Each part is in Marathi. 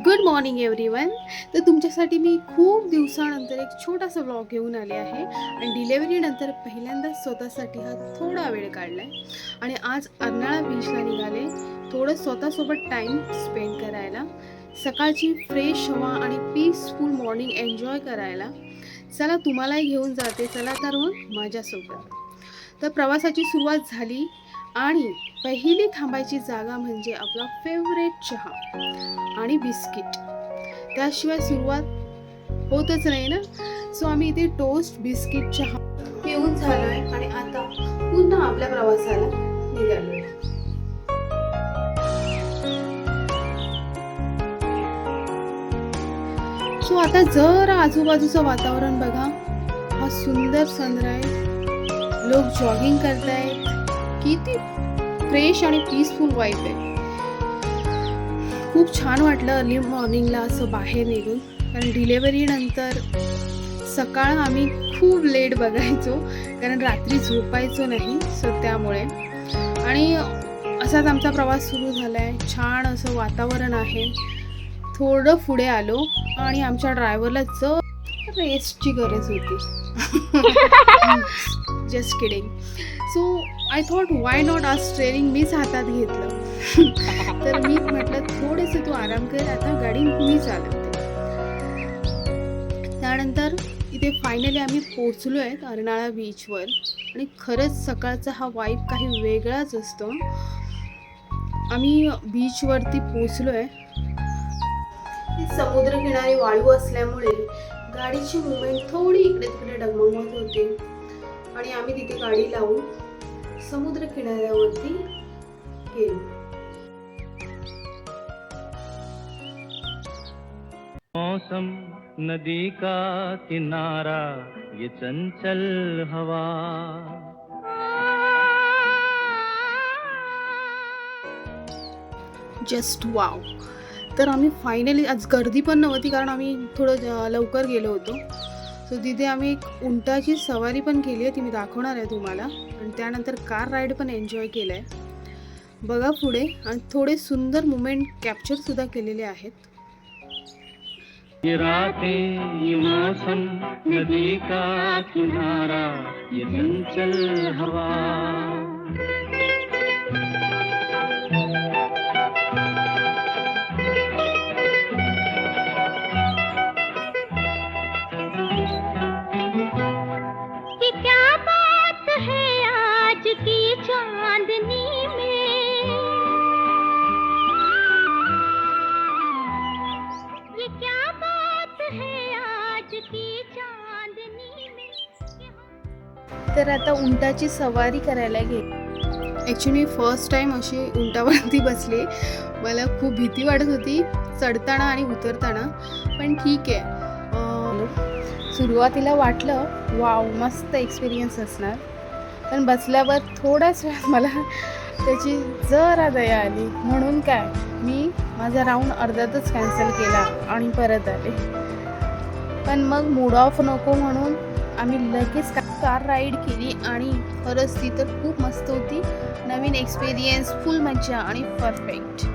Good morning everyone. तर तुमच्यासाठी मी खूप दिवसानंतर एक छोटासा व्लॉग घेऊन आले आहे आणि डिलेवरीनंतर पहिल्यांदा स्वतःसाठी हा थोडा वेळ काढला आहे आणि आज अर्नाळा बीचला निघाले थोडं स्वतःसोबत टाईम स्पेंड करायला, सकाळची फ्रेश हवा आणि पीसफुल मॉर्निंग एन्जॉय करायला. चला तुम्हालाही घेऊन जाते, चला तर मग माझ्यासोबत. तर प्रवासाची सुरुवात झाली आणि पहिली थांबायची जागा म्हणजे आपला फेवरेट चहा आणि बिस्किट. त्याशिवाय सुरुवात होतच नाही ना. सो आम्ही इथे टोस्ट बिस्किट चहा पिऊन झालोय आणि आता पुन्हा आपल्या प्रवासाला निघालोय. सो आता जर आजूबाजूचं वातावरण बघा, हा सुंदर सनराईज, लोक जॉगिंग करतायत, किती फ्रेश आणि पीसफुल वाईब आहे. खूप छान वाटलं अर्ली मॉर्निंगला असं बाहेर निघून, कारण डिलेवरीनंतर सकाळ आम्ही खूप लेट बघायचो कारण रात्री झोपायचो नाही. सो त्यामुळे आणि असाच आमचा प्रवास सुरू झाला आहे. छान असं वातावरण आहे. थोडं पुढे आलो आणि आमच्या ड्रायव्हरला जर रेस्टची गरज होती. Just kidding. So I thought why not आज स्टेअरिंग मीच हातात घेतलं. तर मी म्हटलं थोडेसे तू आराम कर, आता गाडी मी चालवते. त्यानंतर इथे फायनली आम्ही पोचलो आहे अर्नाळा बीचवर आणि खरंच सकाळचा हा वाईब काही वेगळाच असतो. आम्ही बीचवरती पोचलो आहे. समुद्रकिनारी वाळू असल्यामुळे गाडीची मुवमेंट थोडी इकडे तिकडे डगमगत होते आणि आम्ही तिथे गाडी लावून समुद्र किनाऱ्यावरती गेलो. मौसम नदी का किनारा ये चंचल हवा. Just wow. तर आम्ही फायनली, आज गर्दी पण नव्हती कारण आम्ही थोडं लवकर गेलो होतो. सो तिथे आम्ही एक उंटाची सवारी पण केली आहे, ती मी दाखवणार आहे तुम्हाला. आणि त्यानंतर कार राईड पण एन्जॉय केलं आहे. बघा पुढे, आणि थोडे सुंदर मुमेंट कॅप्चरसुद्धा केलेले आहेत. ये रातें ये मौसम नदी का किनारा ये चंचल हवा. कि क्या बात है आज की चांदनी में, ये क्या बात है आज की चांदनी में. तर आता उंटाची सवारी करायला गेली. ॲक्च्युली फर्स्ट टाईम अशी उंटावरती बसले. मला खूप भीती वाटत होती चढताना आणि उतरताना, पण ठीक आहे. सुरुवातीला वाटलं वाव मस्त एक्सपिरियन्स असणार, पण बसल्यावर थोड्याच वेळात मला त्याची जरा दया आली. म्हणून काय, मी माझा राऊंड अर्ध्यातच कॅन्सल केला आणि परत आले. पण मग मूड ऑफ नको म्हणून आम्ही लगेच कार राईड केली आणि खरंच ती तर खूप मस्त होती. नवीन एक्सपिरियन्स, फुल मज्जा आणि परफेक्ट.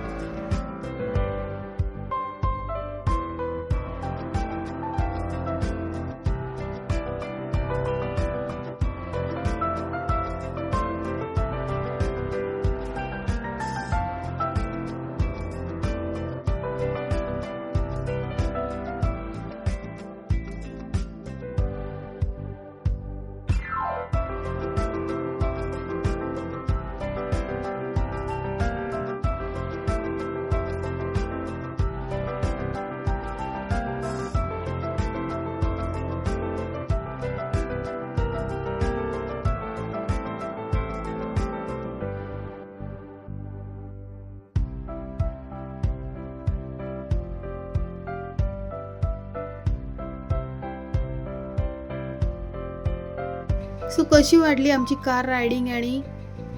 सो कशी वाटली आमची कार रायडिंग आणि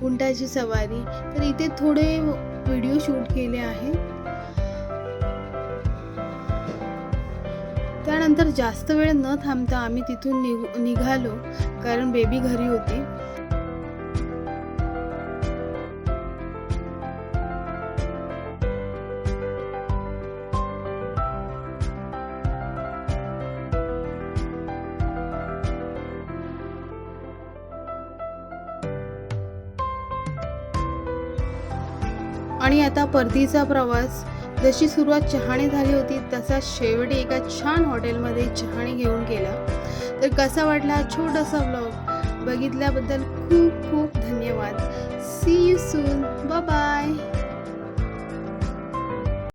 उंटाची सवारी. तर इथे थोडे व्हिडिओ शूट केले आहे. त्यानंतर जास्त वेळ न थांबता आम्ही तिथून निघालो कारण बेबी घरी होती. आणि आता परतीचा प्रवास. जशी सुरुवात चहाने झाली होती तसा शेवटी एका छान हॉटेलमध्ये चहाने घेऊन गेला. तर कसा वाटला हा छोटासा व्लॉग बघितल्याबद्दल खूप खूप धन्यवाद. See you soon. Bye bye.